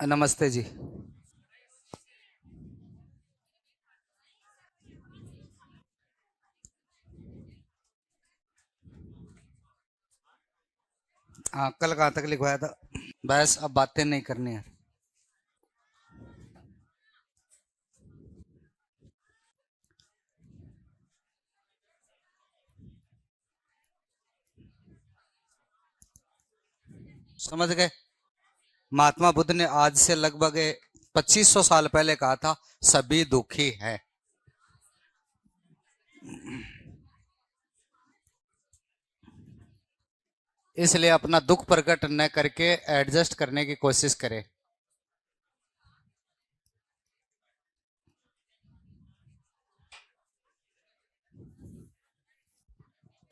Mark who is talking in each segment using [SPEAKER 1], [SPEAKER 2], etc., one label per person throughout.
[SPEAKER 1] नमस्ते जी। हाँ, कल कहाँ तक लिखवाया था? बस अब बातें नहीं करनी है। समझ गए? महात्मा बुद्ध ने आज से लगभग 2500 साल पहले कहा था, सभी दुखी हैं। इसलिए अपना दुख प्रकट न करके एडजस्ट करने की कोशिश करें।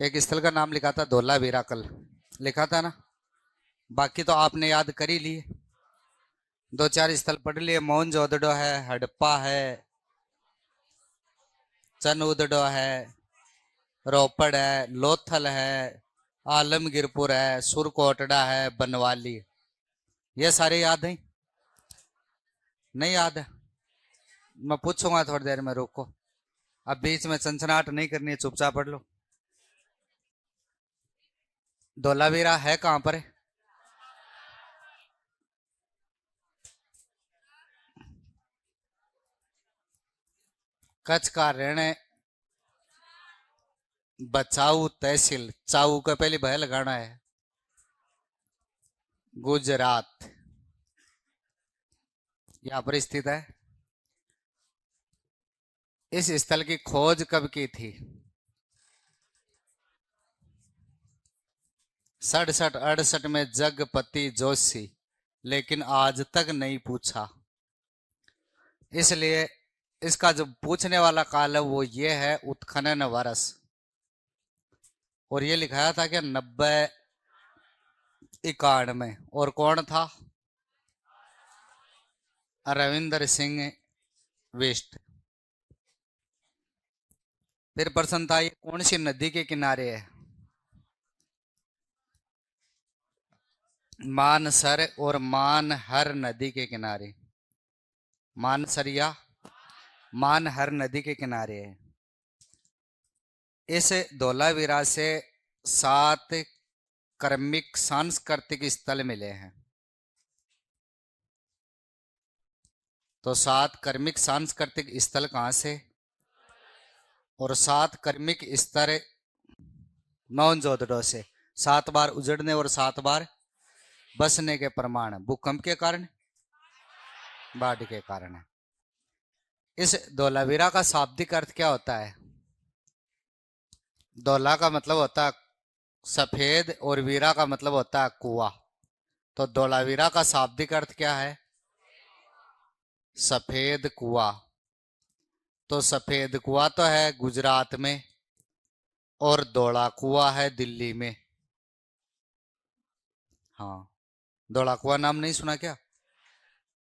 [SPEAKER 1] एक स्थल का नाम लिखा था, धोलावीरा। कल लिखा था ना? बाकी तो आपने याद कर ही लिए। दो चार स्थल पढ़ लिए। मोहनजोदड़ो है, हड़प्पा है, चनउदड़ो है, रोपड़ है, लोथल है, आलमगीरपुर है, सुरकोटड़ा है, बनवाली। ये सारे याद हैं? नहीं याद है? मैं पूछूंगा थोड़ी देर में, रुको। अब बीच में सनसनाहट नहीं करनी है, चुपचाप पढ़ लो। धोलावीरा है कहां पर है? कच्छ का रण बचाऊ तहसील। चाऊ का पहले भय लगाना है। गुजरात यहाँ पर स्थित है। इस स्थल की खोज कब की थी? 67-68 में जगपति जोशी। लेकिन आज तक नहीं पूछा। इसलिए इसका जो पूछने वाला काल है वो ये है, उत्खनन वर्ष। और ये लिखाया था कि 90-91 में। और कौन था? रविंद्र सिंह वेस्ट। फिर प्रश्न था, ये कौन सी नदी के किनारे है? मानसर और मानहर नदी के किनारे। मानसर या मानहर नदी के किनारे है। इस धोलावीरा से 7 कर्मिक सांस्कृतिक स्थल मिले हैं। तो 7 कर्मिक सांस्कृतिक स्थल कहां से? और 7 कर्मिक स्तर मोहनजोदड़ो से। 7 बार उजड़ने और 7 बार बसने के प्रमाण। भूकंप के कारण, बाढ़ के कारण है। इस धोलावीरा का शाब्दिक अर्थ क्या होता है? धौला का मतलब होता है सफेद, और वीरा का मतलब होता है कुआं। तो धोलावीरा का शाब्दिक अर्थ क्या है? सफेद कुआं। तो सफेद कुआं तो है गुजरात में, और धौला कुआं है दिल्ली में। हाँ, धौला कुआं नाम नहीं सुना क्या?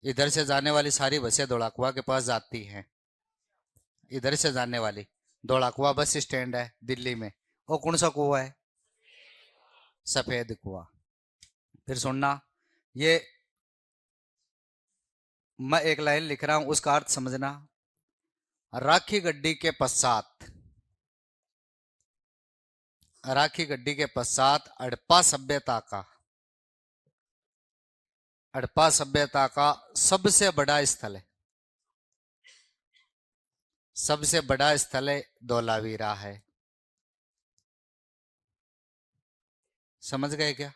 [SPEAKER 1] इधर से जाने वाली सारी बसें धौला कुआं के पास जाती हैं। इधर से जाने वाली धौला कुआं बस स्टैंड है दिल्ली में। वो कौन सा कुआं है? सफेद कुआं। फिर सुनना, ये मैं एक लाइन लिख रहा हूं, उसका अर्थ समझना। राखी गड्डी के पश्चात, राखी गड्डी के पश्चात हड़प्पा सभ्यता का सबसे बड़ा स्थल है। सबसे बड़ा स्थल है धोलावीरा है। समझ गए क्या?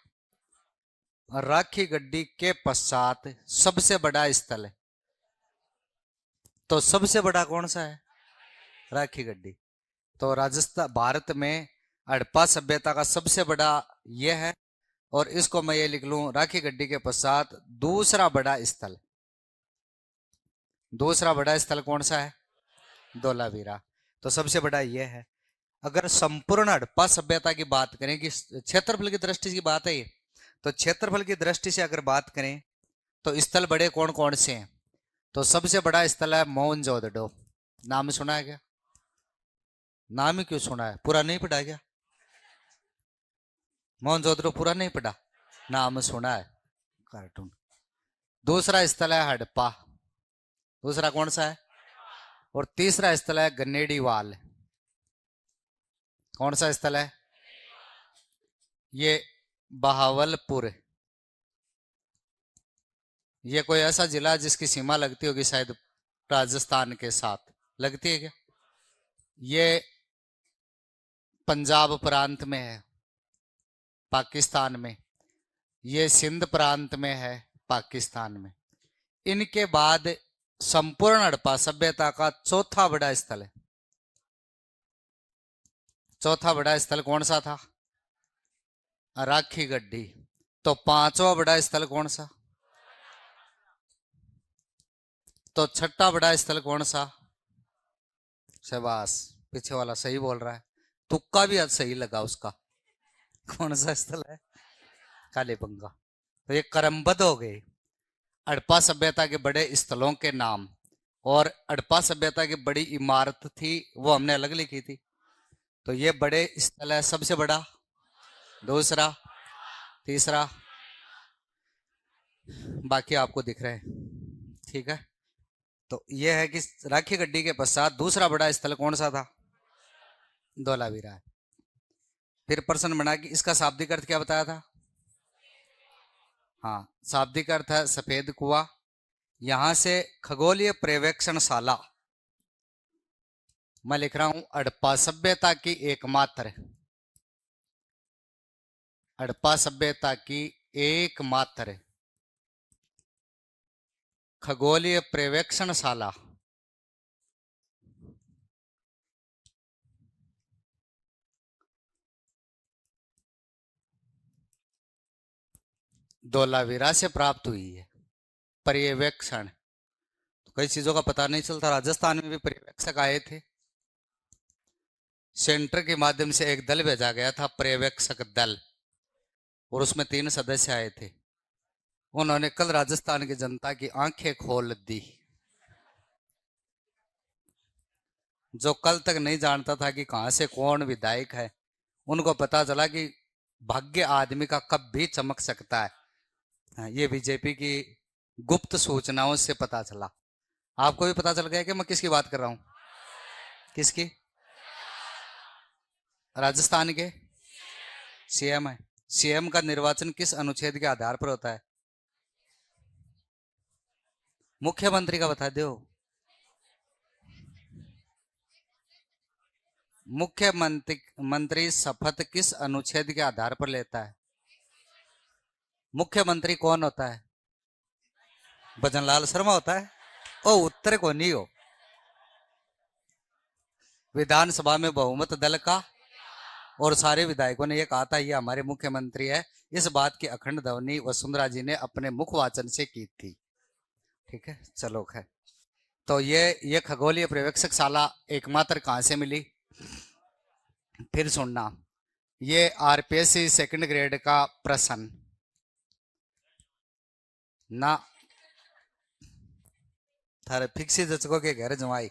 [SPEAKER 1] राखी गड्डी के पश्चात सबसे बड़ा स्थल है। तो सबसे बड़ा कौन सा है? राखी गड्डी। तो राजस्थान, भारत में हड़प्पा सभ्यता का सबसे बड़ा यह है। और इसको मैं ये लिख लूं, राखी गड्डी के पश्चात दूसरा बड़ा स्थल। दूसरा बड़ा स्थल कौन सा है? धोलावीरा। तो सबसे बड़ा यह है। अगर संपूर्ण हड़प्पा सभ्यता की बात करें, कि क्षेत्रफल की दृष्टि की बात है ये, तो क्षेत्रफल की दृष्टि से अगर बात करें तो स्थल बड़े कौन कौन से हैं? तो सबसे बड़ा स्थल है मोहनजोदड़ो। नाम सुना है क्या? नाम ही क्यों सुना है, पूरा नहीं पढ़ा क्या? मोहनजोदड़ो पूरा नहीं पढ़ा? नाम सुना है। कार्टून। दूसरा स्थल है हड़प्पा। दूसरा कौन सा है? और तीसरा स्थल है गन्नेड़ीवाल। कौन सा स्थल है? ये बहावलपुर। ये कोई ऐसा जिला जिसकी सीमा लगती होगी शायद राजस्थान के साथ, लगती है क्या? ये पंजाब प्रांत में है, पाकिस्तान में। ये सिंध प्रांत में है, पाकिस्तान में। इनके बाद संपूर्ण हड़प्पा सभ्यता का चौथा बड़ा स्थल है। चौथा बड़ा स्थल कौन सा था? राखी गड्ढी। तो पांचवा बड़ा स्थल कौन सा? तो छठा बड़ा स्थल कौन सा? शाबाश, पीछे वाला सही बोल रहा है, तुक्का भी आज सही लगा उसका। कौन सा स्थल है? कालीबंगा। तो ये क्रमबद्ध हो गए हड़प्पा सभ्यता के बड़े स्थलों के नाम। और हड़प्पा सभ्यता की बड़ी इमारत थी वो हमने अलग लिखी थी। तो ये बड़े स्थल है, सबसे बड़ा, दूसरा, तीसरा, बाकी आपको दिख रहे हैं। ठीक है, तो ये है कि राखी गड्ढी के पश्चात दूसरा बड़ा स्थल कौन सा था? धोलावीरा। फिर प्रश्न बना कि इसका शाब्दिक अर्थ क्या बताया था? हाँ, शाब्दिक अर्थ है सफेद कुआं। यहां से खगोलीय पर्यवेक्षणशाला, मैं लिख रहा हूं हड़प्पा सभ्यता की एकमात्र, हड़प्पा सभ्यता की एकमात्र खगोलीय पर्यवेक्षणशाला धोलावीरा से प्राप्त हुई है। पर्यवेक्षण, तो कई चीजों का पता नहीं चलता। राजस्थान में भी पर्यवेक्षक आए थे, सेंटर के माध्यम से एक दल भेजा गया था, पर्यवेक्षक दल, और उसमें 3 सदस्य आए थे। उन्होंने कल राजस्थान की जनता की आंखें खोल दी। जो कल तक नहीं जानता था कि कहां से कौन विधायक है, उनको पता चला कि भाग्य आदमी का कब भी चमक सकता है। ये बीजेपी की गुप्त सूचनाओं से पता चला। आपको भी पता चल गया कि मैं किसकी बात कर रहा हूं? किसकी? राजस्थान के सीएम है। सीएम का निर्वाचन किस अनुच्छेद के आधार पर होता है? मुख्यमंत्री का बता दो। मुख्यमंत्री मंत्री शपथ किस अनुच्छेद के आधार पर लेता है? मुख्यमंत्री कौन होता है? भजनलाल शर्मा होता है। ओ, उत्तर को नहीं हो। विधानसभा में बहुमत दल का, और सारे विधायकों ने यह कहा था ये हमारे मुख्यमंत्री है। इस बात की अखंड ध्वनि वसुंधरा जी ने अपने मुख वाचन से की थी। ठीक है, चलो खैर। तो ये खगोलीय पर्यवेक्षक शाला एकमात्र कहां से मिली? फिर सुनना, ये आरपीएससी सेकंड ग्रेड का प्रश्न ना, थारे फिक्सी जचको के घर जमाई।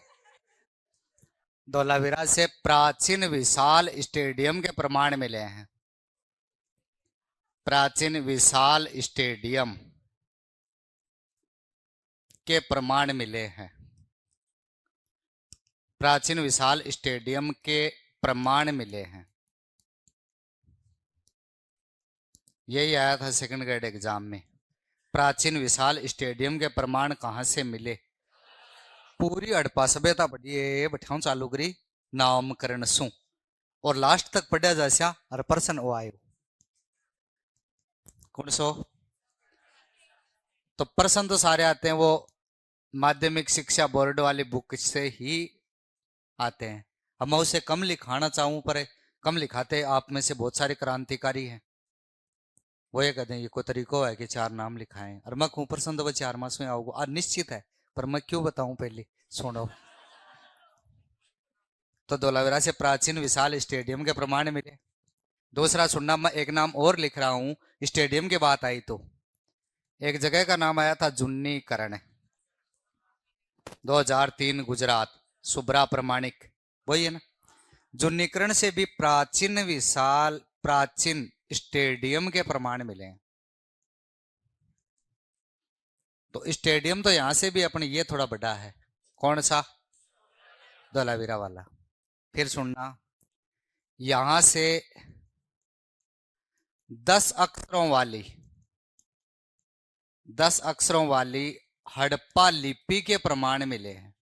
[SPEAKER 1] धोलावीरा से प्राचीन विशाल स्टेडियम के प्रमाण मिले हैं। प्राचीन विशाल स्टेडियम के प्रमाण मिले हैं। प्राचीन विशाल स्टेडियम के प्रमाण मिले हैं। यही आया था सेकंड ग्रेड एग्जाम में। प्राचीन विशाल स्टेडियम के प्रमाण कहां से मिले? पूरी हड़प्पा सभ्यता पढ़िए बैठाऊं चालू करी नामकरण सु, और लास्ट तक पढ़ा जैसा और प्रश्न वो आयो। कौन सो? तो प्रश्न तो सारे आते हैं वो माध्यमिक शिक्षा बोर्ड वाली बुक से ही आते हैं। अब मैं उसे कम लिखाना चाहूं पर कम लिखाते। आप में से बहुत सारे क्रांतिकारी हैं, वो ये कहते हैं ये कोई तरीको है कि 4 नाम लिखाएं, और मैं कहूं प्रश्न तो वो 4 मास में आऊंगा और निश्चित है, पर मैं क्यों बताऊं पहले सुनो। तो धोलावीरा से प्राचीन विशाल स्टेडियम के प्रमाण मिले। दूसरा सुनना, मैं एक नाम और लिख रहा हूं, स्टेडियम की बात आई तो एक जगह का नाम आया था जुन्नीकरण, 2003 गुजरात, सुब्रा प्रमाणिक, वही है ना। जुन्नीकरण से भी प्राचीन विशाल प्राचीन स्टेडियम के प्रमाण मिले हैं। तो स्टेडियम तो यहां से भी अपने ये थोड़ा बड़ा है। कौन सा? धोलावीरा वाला। फिर सुनना, यहां से 10 अक्षरों वाली 10 अक्षरों वाली हड़प्पा लिपि के प्रमाण मिले हैं।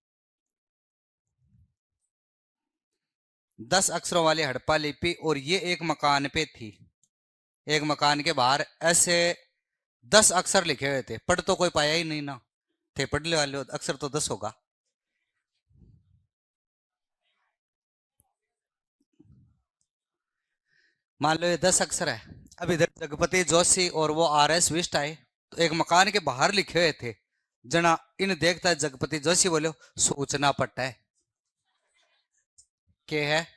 [SPEAKER 1] 10 अक्षरों वाली हड़प्पा लिपि, और ये एक मकान पे थी। एक मकान के बाहर ऐसे 10 अक्षर लिखे हुए थे। पढ़ तो कोई पाया ही नहीं ना, थे पढ़ने वाले अक्षर तो 10 होगा। मान लो ये 10 अक्षर है। अब इधर जगपति जोशी और वो RS विष्ट आए, तो एक मकान के बाहर लिखे हुए थे। जना इन देखता है जगपति जोशी, बोले सूचना पट है के है।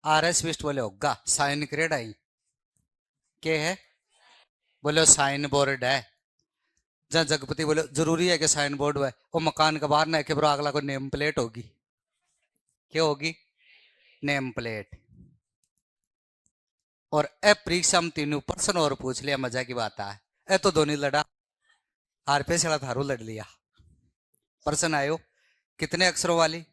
[SPEAKER 1] RS विष्ट बोले होगा साइन करेड आई के है, बोले साइन बोर्ड है। जहां जगपति बोले जरूरी है कि साइन बोर्ड है, वो मकान के बाहर ना के ब्रो अगला को नेम प्लेट होगी। क्या होगी? Name plate. और ए परीक्षा में तीनों प्रश्न और पूछ लिया, मजा की बात है। ए तो दोनों लड़ा, RP से थारू लड़ लिया। प्रश्न आयो कितने अक्षरों वाली?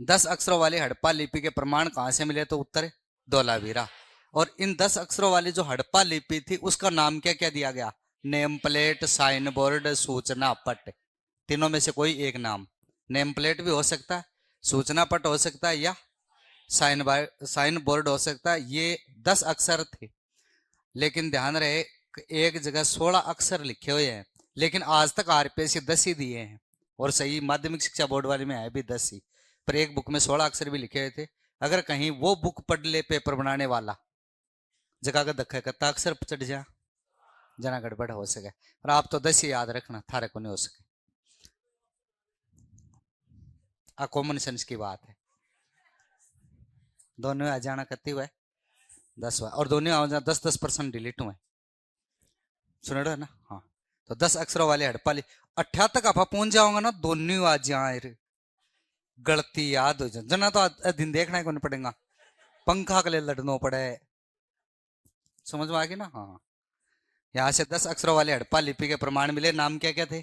[SPEAKER 1] 10 अक्षरों वाली हड़प्पा लिपि के प्रमाण कहां से मिले? तो उत्तर है धोलावीरा। और इन 10 अक्षरों वाली जो हड़प्पा लिपि थी उसका नाम क्या क्या दिया गया? नेम प्लेट, साइन बोर्ड, सूचना पट। तीनों में से कोई एक नाम। नेम प्लेट भी हो सकता है, सूचना पट हो सकता है, या साइन बोर्ड हो सकता है। ये 10 अक्षर थे, लेकिन ध्यान रहे एक जगह 16 अक्षर लिखे हुए हैं, लेकिन आज तक RPSC 10 ही दिए हैं। और सही माध्यमिक शिक्षा बोर्ड वाले में है भी 10 ही, पर एक बुक में 16 अक्षर भी लिखे हुए थे। अगर कहीं वो बुक पढ़ ले पेपर बनाने वाला, जगह का धक्का करता अक्षर चढ़ जा, जना गड़बड़ हो सके। और आप तो 10 ही याद रखना, थारे को नहीं हो सके। कॉमन सेंस की बात है। दोनों आ जाना कत्ती हुआ है 10 हुआ, और दोनों आ जाना 10% डिलीट हुए। सुन रहे हो ना? हाँ। तो 10 अक्षरों वाले हड़प्पा 18 तक आप पहुंच जाओगे ना, दोनों आ जाए गलती याद हो जाए। जना तो दिन देखना को नहीं पड़ेगा, पंखा के लिए लड़ना पड़े। समझ में आ गई ना? हाँ। यहां से 10 अक्षरों वाले हड़प्पा लिपि के प्रमाण मिले। नाम क्या क्या थे?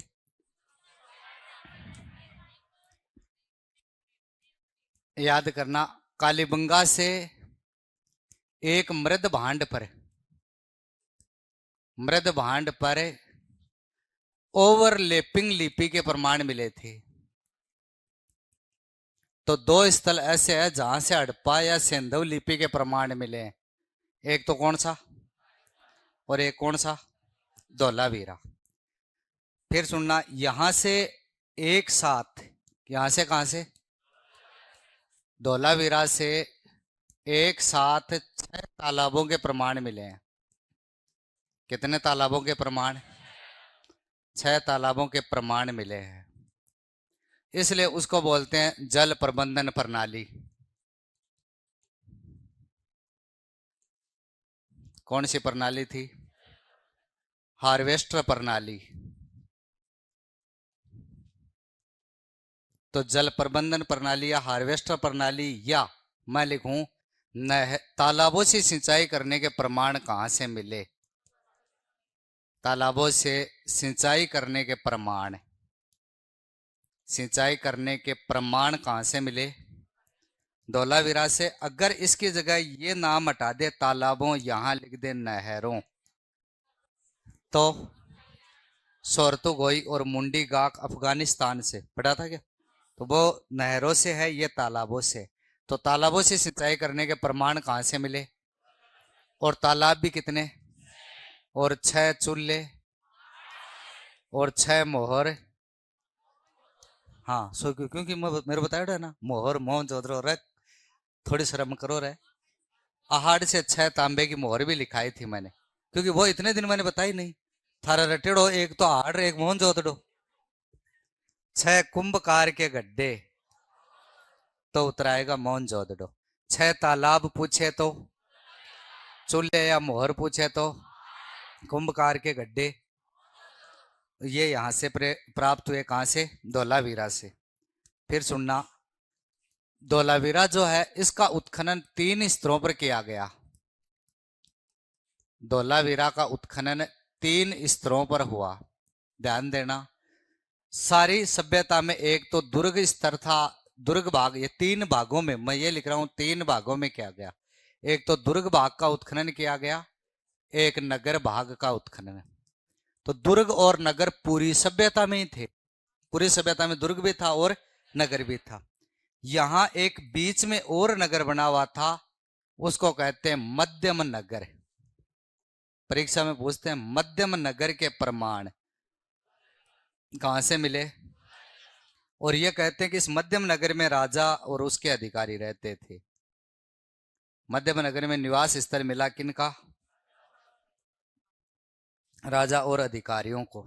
[SPEAKER 1] याद करना, कालीबंगा से एक मृद भांड पर ओवरलैपिंग लिपि के प्रमाण मिले थे। तो 2 स्थल ऐसे है जहां से हड़प्पा या सिंधु लिपि के प्रमाण मिले। एक तो कौन सा, और एक कौन सा? धोलावीरा। फिर सुनना, यहां से एक साथ, यहां से कहां से? धोलावीरा से एक साथ 6 तालाबों के प्रमाण मिले हैं। कितने तालाबों के प्रमाण? 6 तालाबों के प्रमाण मिले हैं। इसलिए उसको बोलते हैं जल प्रबंधन प्रणाली। कौन सी प्रणाली थी? हार्वेस्टर प्रणाली। तो जल प्रबंधन प्रणाली या हार्वेस्टर प्रणाली, या मैं लिखूं तालाबों से सिंचाई करने के प्रमाण कहां से मिले? तालाबों से सिंचाई करने के प्रमाण, सिंचाई करने के प्रमाण कहां से मिले? धोलावीरा से। अगर इसकी जगह ये नाम हटा दे तालाबों, यहां लिख दे नहरों, तो सोरतुगोई और मुंडी गाक अफगानिस्तान से पढ़ा था क्या? तो वो नहरों से है, ये तालाबों से। तो तालाबों से सिंचाई करने के प्रमाण कहां से मिले? और तालाब भी कितने? और 6 चूल्हे और 6 मोहर। हाँ, सो क्योंकि मेरे बताया था ना, मोहर मोहन जोधरो रे, थोड़ी शर्म करो रे। आहड़ से 6 तांबे की मोहर भी लिखाई थी मैंने, क्योंकि वो इतने दिन मैंने बताई नहीं। थारा रटेड़ो एक तो आहड़, एक मोहन जोधड़ो। 6 कुंभकार के गड्ढे, तो उतराएगा मोहन जोधड़ो। 6 तालाब पूछे तो चूल्हे, या मोहर पूछे तो कुंभकार के गड्ढे। ये यहां से प्राप्त हुए, कहां से? धोलावीरा से। फिर सुनना, धोलावीरा जो है इसका उत्खनन 3 स्तरों पर किया गया। धोलावीरा का उत्खनन 3 स्तरों पर हुआ। ध्यान देना। सारी सभ्यता में एक तो दुर्ग स्तर था, दुर्ग भाग, ये तीन भागों में मैं ये लिख रहा हूं, तीन भागों में किया गया। एक तो दुर्ग भाग का उत्खनन किया गया, एक नगर भाग का उत्खनन। तो दुर्ग और नगर पूरी सभ्यता में ही थे, पूरी सभ्यता में दुर्ग भी था और नगर भी था। यहां एक बीच में और नगर बना हुआ था, उसको कहते हैं मध्यम नगर। परीक्षा में पूछते हैं मध्यम नगर के प्रमाण कहां से मिले, और ये कहते हैं कि इस मध्यम नगर में राजा और उसके अधिकारी रहते थे। मध्यम नगर में निवास स्थल मिला किनका, राजा और अधिकारियों को।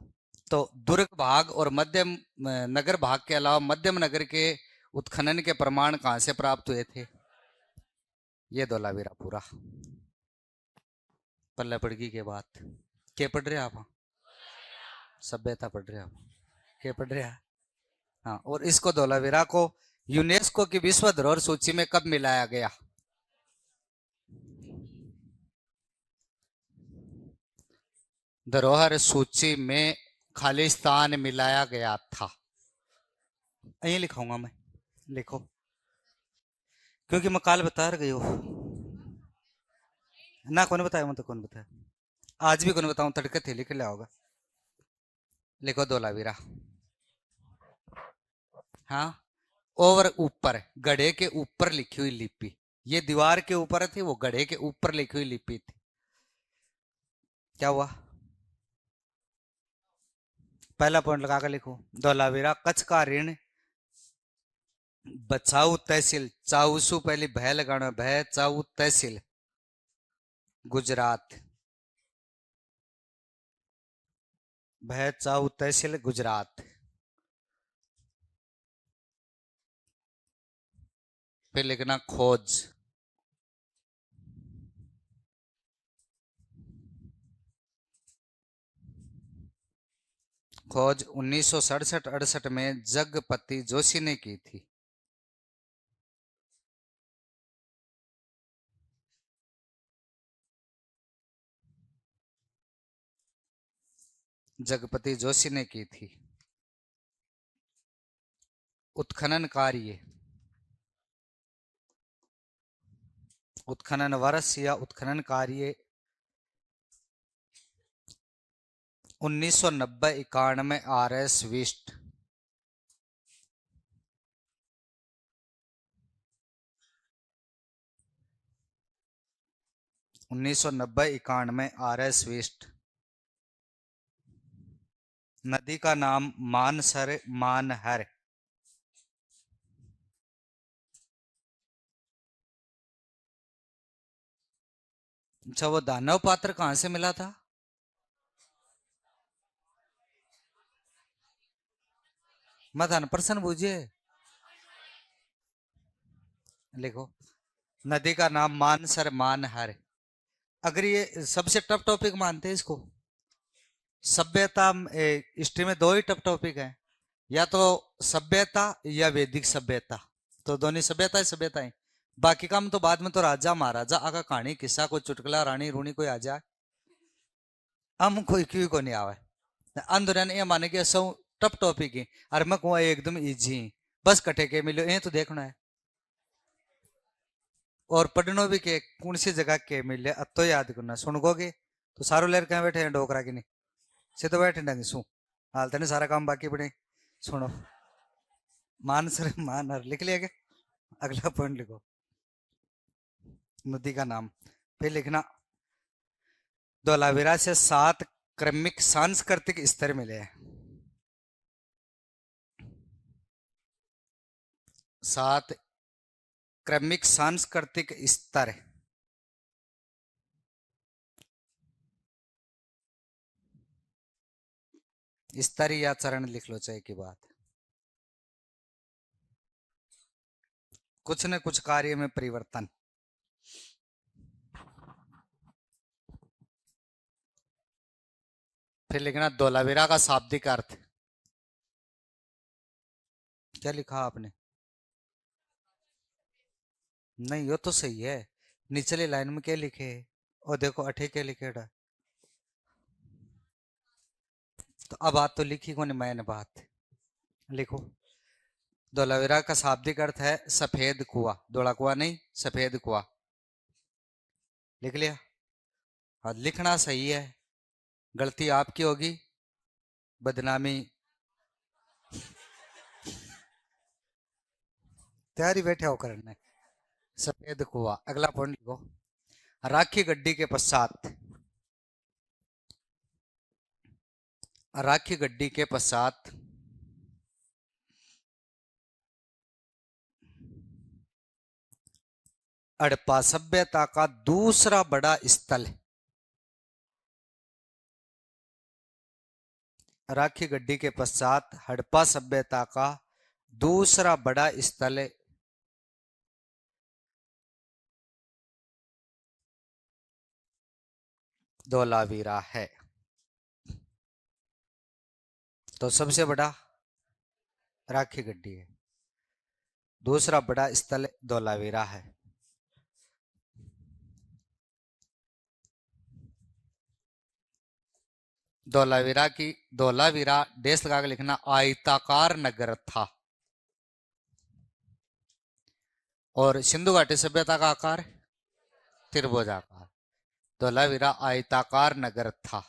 [SPEAKER 1] तो दुर्ग भाग और मध्यम नगर भाग के अलावा मध्यम नगर के उत्खनन के प्रमाण कहां से प्राप्त हुए थे, ये धोलावीरा पूरा। पल्ले पड़गी के बाद क्या पढ़ रहे आप, सभ्यता पढ़ रहे आप, क्या पढ़ रहे हैं। हाँ, और इसको धोलावीरा को यूनेस्को की विश्व धरोहर सूची में कब मिलाया गया, धरोहर सूची में खाली स्थान मिलाया गया था। यही लिखाऊंगा मैं, लिखो, क्योंकि मैं काल बता रही हूँ ना, कौन बताया, मैं तो कौन बताया, आज भी कौन बताऊं, तड़के थे लिख लिया होगा। लिखो धोलावीरा। हाँ, और ऊपर गढ़े के ऊपर लिखी हुई लिपि, ये दीवार के ऊपर थी, वो गढ़े के ऊपर लिखी हुई लिपि थी। क्या हुआ, पहला पॉइंट लगाकर लिखो, धोलावीरा कच्छ का ऋण बचाऊ तहसील, चाऊसू पहली भय लगाना, भय चाऊ तहसील गुजरात, भय चाऊ तहसील गुजरात। फिर लिखना खोज, खोज 1967-68 में जगपति जोशी ने की थी। जगपति जोशी ने की थी। उत्खनन कार्य, उत्खनन वर्ष या उत्खनन कार्य 1990-91 RS विस्ट, 1990-91 RS विस्ट। नदी का नाम मानसर मानहर। अच्छा, वो दानव पात्र कहां से मिला था, मत प्रश्न बूझिए, लिखो नदी का नाम मानसर मानहर। अगर ये सबसे टफ टॉपिक मानते हैं इसको, सभ्यता हिस्ट्री में दो ही टफ टॉपिक है, या तो सभ्यता या वैदिक सभ्यता, तो दोनों सभ्यता ही सभ्यता है। बाकी काम तो बाद में, तो राजा महाराजा आका कहानी किस्सा कोई चुटकुला रानी रूनी कोई आ जाए, हम कोई क्यों को नहीं आवे। आंदोलन ये माने कि सब टफ टॉपिक है, और मैं कहूँ एकदम इजी, बस कटे के मिलो ये तो देखना है, और पढ़नो भी के कौन सी जगह के मिले अब तो याद करना, सुनोगे तो सारो लेर कहीं बैठे हैं डोकरा की नहीं, से तो बैठे डंग सू हाल तने सारा काम बाकी पड़े। सुनो, मानसर मानहर लिख लिया क्या, अगला पॉइंट लिखो, नदी का नाम। फिर लिखना धोलावीरा से 7 क्रमिक सांस्कृतिक स्तर मिले हैं, 7 क्रमिक सांस्कृतिक स्तर। स्तर या चरण लिख लो चाहे की बात, कुछ न कुछ कार्य में परिवर्तन। फिर लिखना धोलावीरा का शाब्दिक अर्थ, क्या लिखा आपने, नहीं ये तो सही है, निचले लाइन में क्या लिखे, और देखो अठे क्या लिखे, तो अब बात तो लिखी कौन मैंने बात लिखो। धोलावीरा का शाब्दिक अर्थ है सफेद कुआं, धोला कुआं नहीं सफेद कुआं। लिख लिया? हाँ लिखना सही है, गलती आपकी होगी, बदनामी तैयारी बैठे हो करने। सफेद कुआं। अगला पॉइंट लिखो। राखी गड्डी के पश्चात, राखी गड्डी के पश्चात हड़प्पा सभ्यता का दूसरा बड़ा स्थल। राखी गड्डी के पश्चात हड़प्पा सभ्यता का दूसरा बड़ा स्थल धोलावीरा है। तो सबसे बड़ा राखी गड्डी है, दूसरा बड़ा स्थल धोलावीरा है। धोलावीरा की, धोलावीरा देश लगा के लिखना, आयताकार नगर था। और सिंधु घाटी सभ्यता का आकार त्रिभुजाकार। धोलावीरा आयताकार नगर था।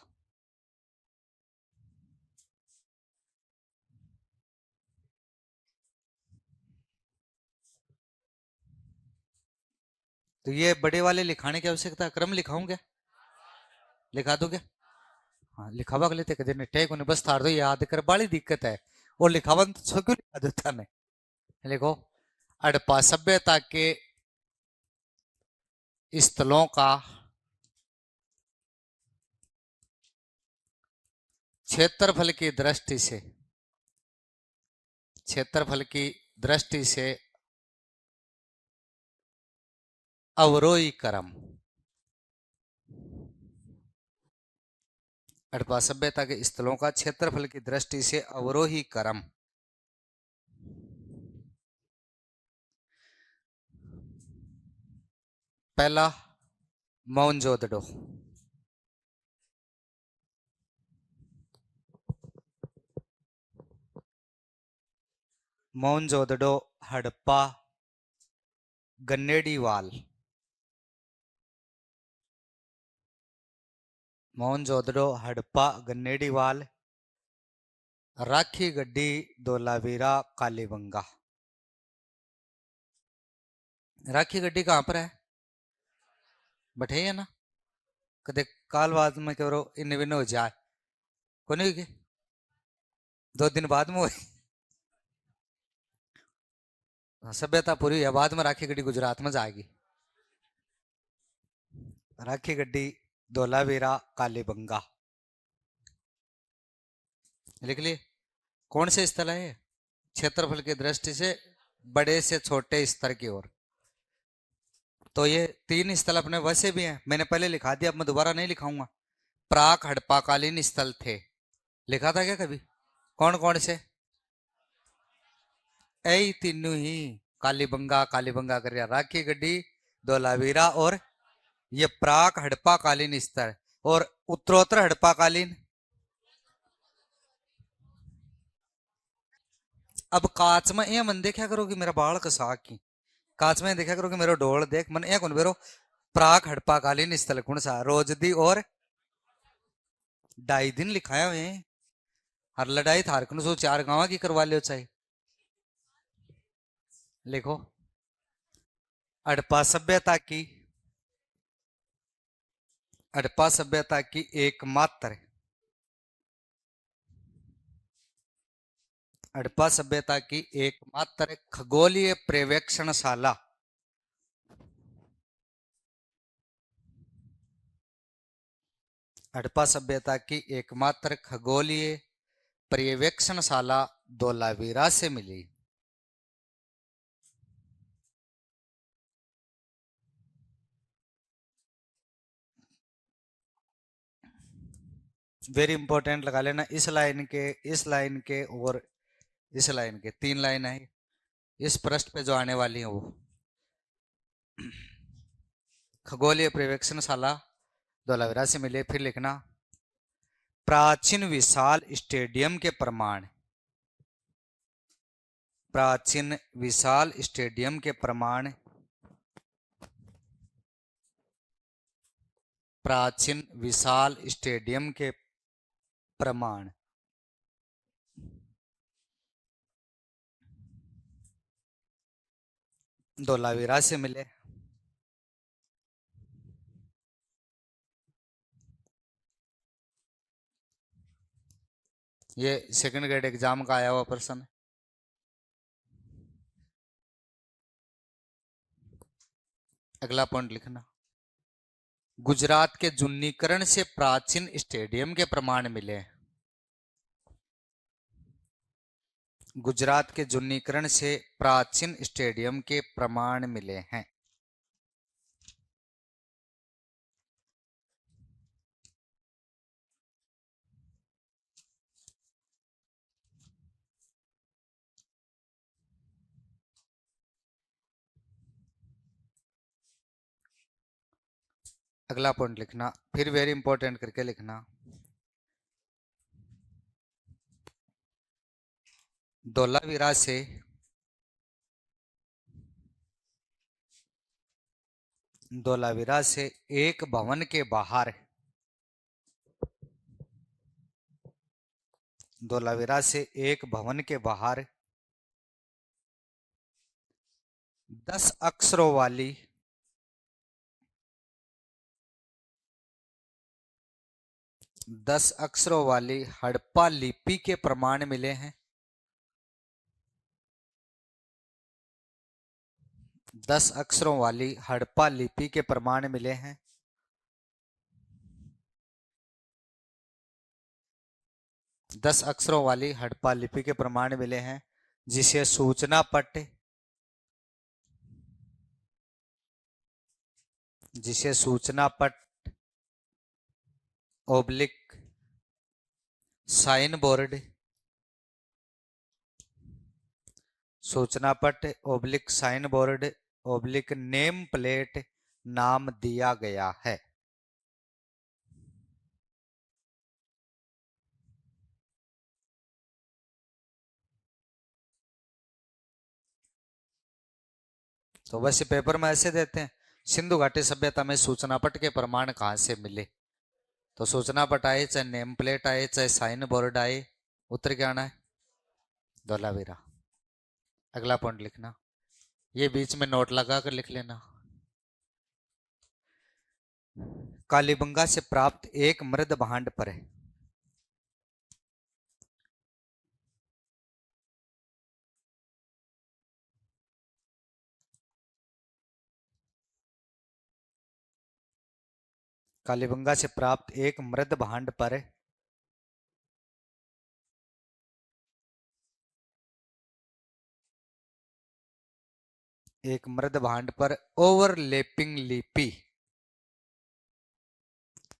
[SPEAKER 1] तो ये बड़े वाले लिखाने की आवश्यकता, क्रम लिखाऊं क्या? लिखा दो क्या? हाँ लिखावा के लिए दिन टेक उन्हें बस थार दो, याद कर बड़ी दिक्कत है। और लिखावा तो क्यों लिखा देता ने। लिखो। हड़प्पा सभ्यता के स्थलों का क्षेत्रफल की दृष्टि से, क्षेत्रफल की दृष्टि से अवरोही क्रम, हड़प्पा सभ्यता के स्थलों का क्षेत्रफल की दृष्टि से अवरोही क्रम। पहला मोहनजोदड़ो, मोहनजोदड़ो, हड़प्पा, गन्नेड़ीवाल। मोहनजोदड़ो, हड़प्पा, गन्नेड़ीवाल, राखी गड्डी, धोलावीरा, कालीबंगा। राखी गड्डी कहां पर है? बैठे है ना? कदे काल बाद में करो इन विन हो जाए को नहीं हुई? 2 दिन बाद में हुई। सभ्यता पूरी है, बाद में राखी गड्डी गुजरात में जाएगी। राखी गड्डी, धोलावीरा, कालीबंगा। लिख लिए? कौन से स्थल है ये? क्षेत्रफल की दृष्टि से बड़े से छोटे स्तर की ओर। तो ये 3 स्थल अपने वैसे भी हैं, मैंने पहले लिखा दिया, अब मैं दोबारा नहीं लिखाऊंगा। प्राक हड़प्पाकालीन स्थल थे, लिखा था क्या कभी? कौन कौन से? ऐ तीनों ही। कालीबंगा, कालीबंगा कर रहा, राखी गड्डी, धोलावीरा और ये प्राक हड़प्पाकालीन स्तर। और उत्तरोत्तर हड़प्पाकालीन। अब कांच में ये मन देखा करो कि मेरा बाल कसा की, कांच में देखा करो कि मेरा डोल देख मन एक कौन बेरो। प्राक हड़प्पाकालीन स्थल कौन सा? रोजदी और 2.5 दिन लिखाया हुए। हर लड़ाई थारकन सो 4 गांव की करवा लियो चाहे। लिखो। हड़प्पा सभ्यता की, हड़प्पा सभ्यता की एकमात्र, हड़प्पा सभ्यता की एकमात्र खगोलीय पर्यवेक्षणशाला, हड़प्पा सभ्यता की एकमात्र खगोलीय पर्यवेक्षणशाला धोलावीरा से मिली। वेरी इंपॉर्टेंट लगा लेना, इस लाइन के, इस लाइन के और इस लाइन के 3 लाइन है इस पृष्ठ पे जो आने वाली है वो। खगोलीय पर्यवेक्षणशाला धोलावीरा से मिले। फिर लिखना प्राचीन विशाल स्टेडियम के प्रमाण, प्राचीन विशाल स्टेडियम के प्रमाण, प्राचीन विशाल स्टेडियम के प्रमाण धोलावीरा से मिले। ये सेकंड ग्रेड एग्जाम का आया हुआ प्रश्न है। अगला पॉइंट लिखना, गुजरात के जुन्नीकरण से प्राचीन स्टेडियम के प्रमाण मिले। गुजरात के जुन्नीकरण से प्राचीन स्टेडियम के प्रमाण मिले हैं। अगला पॉइंट लिखना, फिर वेरी इंपॉर्टेंट करके लिखना, धोलावीरा से धोलावीरा से एक भवन के बाहर, धोलावीरा से एक भवन के बाहर 10 अक्षरों वाली 10 अक्षरों वाली हड़प्पा लिपि के प्रमाण मिले हैं। 10 अक्षरों वाली हड़प्पा लिपि के प्रमाण मिले हैं। दस अक्षरों वाली हड़प्पा लिपि के प्रमाण मिले हैं, जिसे सूचना पट, जिसे सूचना पट ओब्लिक साइन बोर्ड, सूचना पट oblique sign board oblique name plate नाम दिया गया है। तो वैसे पेपर में ऐसे देते हैं, सिंधु घाटी सभ्यता में सूचना पट के प्रमाण कहां से मिले, तो सूचना पट आए, चाहे नेम प्लेट आए, चाहे साइन बोर्ड आए, उत्तर क्या आना है, धोलावीरा। अगला पॉइंट लिखना, ये बीच में नोट लगा कर लिख लेना, कालीबंगा से प्राप्त एक मृद भांड पर है, कालीबंगा से प्राप्त एक मृद भांड पर एक मृद भांड पर ओवरलैपिंग लिपि,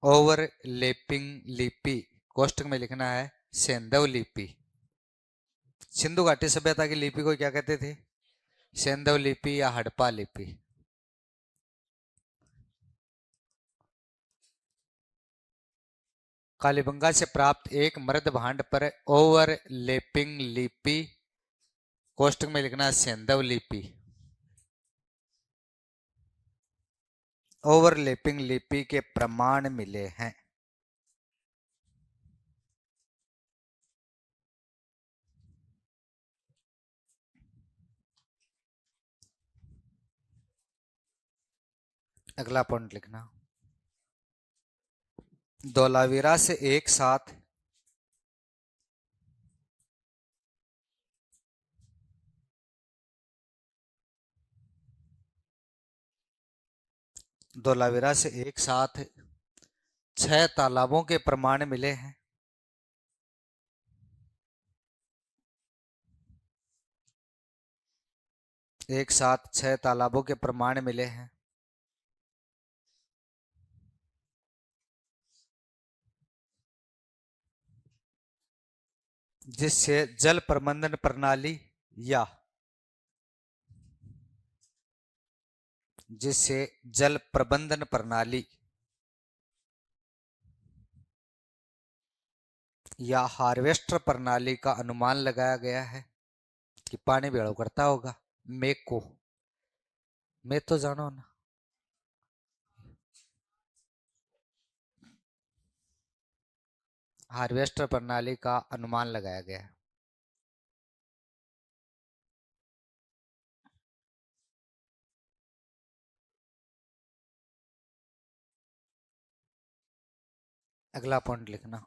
[SPEAKER 1] ओवरलैपिंग लिपि कोष्टक में लिखना है सेंधव लिपि। सिंधु घाटी सभ्यता की लिपि को क्या कहते थे, सेंधव लिपि या हड़प्पा लिपि। कालीबंगा से प्राप्त एक मृद भांड पर ओवरलैपिंग लिपि कोष्टक में लिखना है सेंधव लिपि। ओवरलैपिंग लिपि के प्रमाण मिले हैं। अगला पॉइंट लिखना, धोलावीरा से एक साथ धोलावीरा से एक साथ 6 तालाबों के प्रमाण मिले हैं। एक साथ 6 तालाबों के प्रमाण मिले हैं, जिससे जल प्रबंधन प्रणाली या जिससे जल प्रबंधन प्रणाली या हार्वेस्टर प्रणाली का अनुमान लगाया गया है कि पानी भेड़ो करता होगा। मेघ को मैं तो जानो ना। हार्वेस्टर प्रणाली का अनुमान लगाया गया है। अगला पॉइंट लिखना,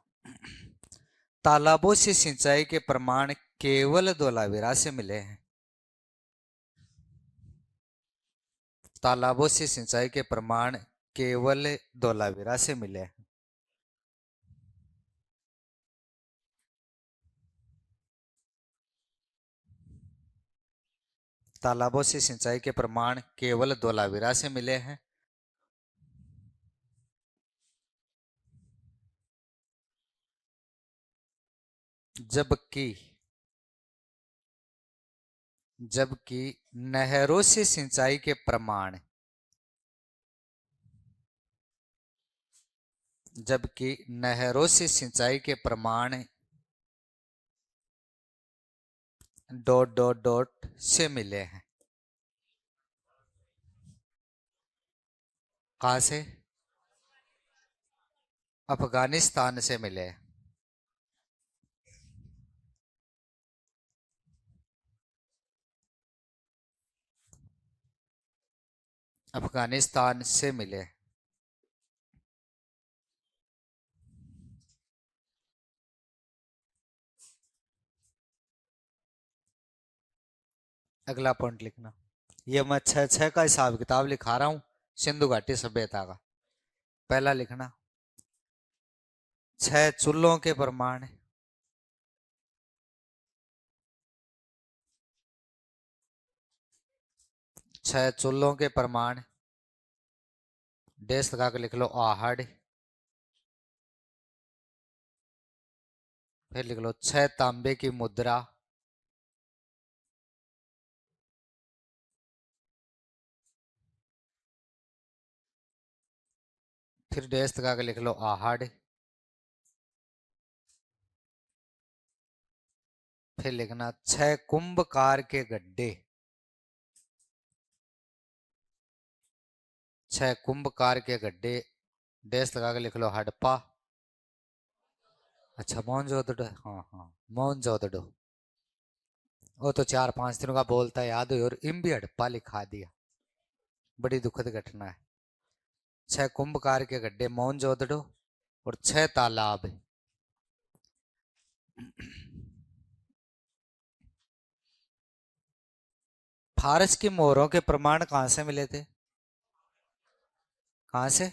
[SPEAKER 1] तालाबों से सिंचाई के प्रमाण केवल धोलावीरा से मिले हैं। तालाबों से सिंचाई के प्रमाण केवल धोलावीरा से मिले हैं। तालाबों से सिंचाई के प्रमाण केवल धोलावीरा से मिले हैं। जबकि जबकि नहरों से सिंचाई के प्रमाण जबकि नहरों से सिंचाई के प्रमाण डॉट डॉट डॉट से मिले हैं। कहां से? अफगानिस्तान से मिले हैं। अफगानिस्तान से मिले। अगला पॉइंट लिखना, ये मैं छह छह का हिसाब किताब लिखा रहा हूं सिंधु घाटी सभ्यता का। पहला लिखना, 6 चूल्हों के प्रमाण। 6 चूल्हों के प्रमाण डेस लगा के लिख लो आहड़। फिर लिख लो 6 तांबे की मुद्रा। फिर डेस लगा के लिख लो आहड़। फिर लिखना 6 कुंभकार के गड्ढे। 6 कुंभकार के गड्ढे डेस लगा के लिख लो हड़प्पा। अच्छा मोहनजोदड़ो, हाँ हाँ मोहनजोदड़ो। वो तो 4-5 दिनों का बोलता है याद हुई और इम भी हड़प्पा लिखा दिया। बड़ी दुखद घटना है। 6 कुंभकार के गड्ढे मोहनजोदड़ो और 6 तालाब। फारस की मोहरों के प्रमाण कहां से मिले थे? कहां से?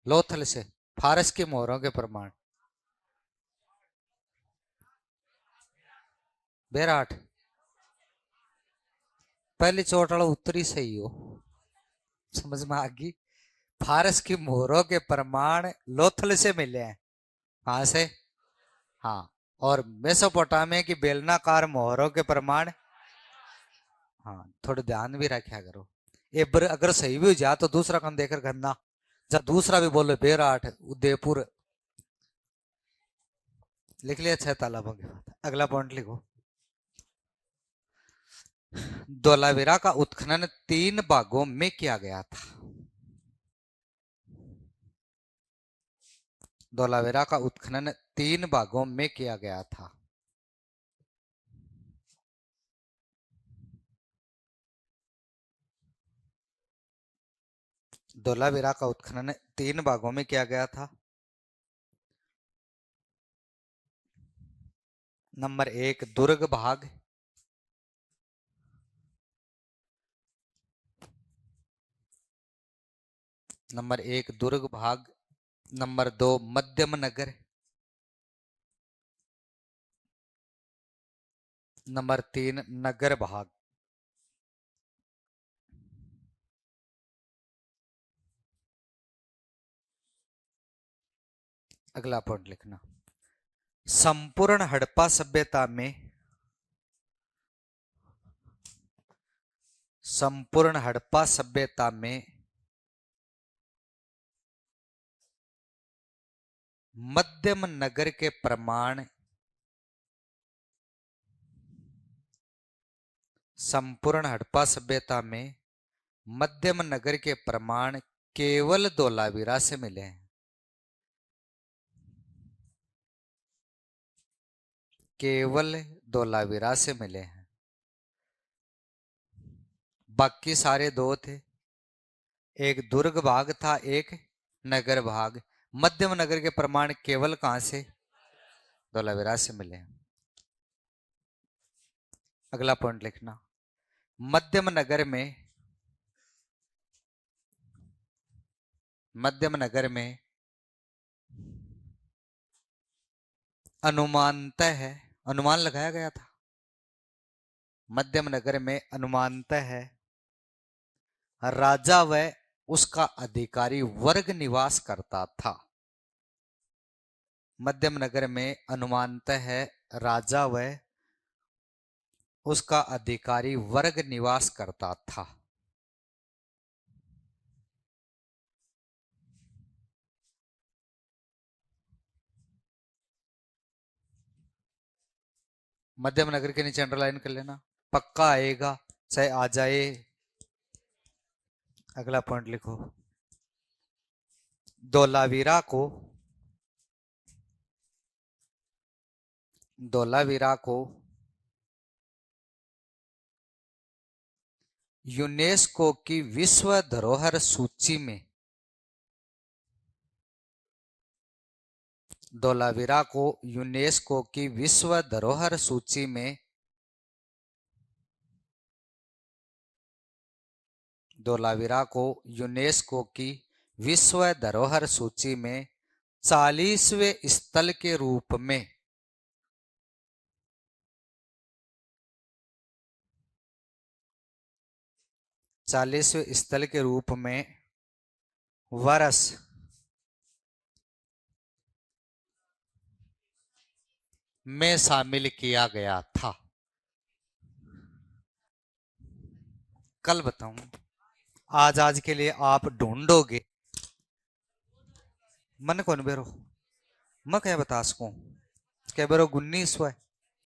[SPEAKER 1] लोथल से। फारस की मोहरों के प्रमाण बेराट। पहली चोट वाला उत्तरी सही हो, समझ में आ गई। फारस की मोहरों के प्रमाण लोथल से मिले हैं। कहां से? हाँ। और मेसोपोटामिया की बेलनाकार मोहरों के प्रमाण, हाँ थोड़े ध्यान भी रखा करो। ये अगर सही भी हो जाए तो दूसरा काम देकर करना। जब दूसरा भी बोलो बेराट उदयपुर लिख लिया 6 तालाबों के बाद। अगला पॉइंट लिखो, धोलावीरा का उत्खनन 3 भागों में किया गया था। धोलावीरा का उत्खनन 3 भागों में किया गया था। धोलावीरा का उत्खनन 3 भागों में किया गया था। नंबर 1 दुर्ग भाग। नंबर 1 दुर्ग भाग। नंबर 2 मध्यम नगर। नंबर 3 नगर भाग। अगला पॉइंट लिखना, संपूर्ण हड़प्पा सभ्यता में संपूर्ण हड़प्पा सभ्यता में मध्यम नगर के प्रमाण संपूर्ण हड़प्पा सभ्यता में मध्यम नगर के प्रमाण केवल धोलावीरा से मिले हैं। केवल धोलावीरा से मिले हैं, बाकी सारे दो थे, एक दुर्ग भाग था, एक नगर भाग। मध्यम नगर के प्रमाण केवल कहां से? धोलावीरा से मिले हैं। अगला पॉइंट लिखना, मध्यम नगर में अनुमानतः है, अनुमान लगाया गया था, मध्यम नगर में अनुमानतः है राजा व उसका अधिकारी वर्ग निवास करता था। मध्यम नगर में अनुमानतः है राजा व उसका अधिकारी वर्ग निवास करता था। मध्यम नगर के नीचे अंडरलाइन कर लेना, पक्का आएगा चाहे आ जाए। अगला पॉइंट लिखो, धोलावीरा को यूनेस्को की विश्व धरोहर सूची में, धोलावीरा को यूनेस्को की विश्व धरोहर सूची में, धोलावीरा को यूनेस्को की विश्व धरोहर सूची में 40वें स्थल के रूप में, 40वें स्थल के रूप में वर्ष में शामिल किया गया था। कल बताऊं, आज के लिए आप ढूंढोगे, मन कौन बेरो मैं क्या बता सकूं, क्या बेरो 19 हुआ है।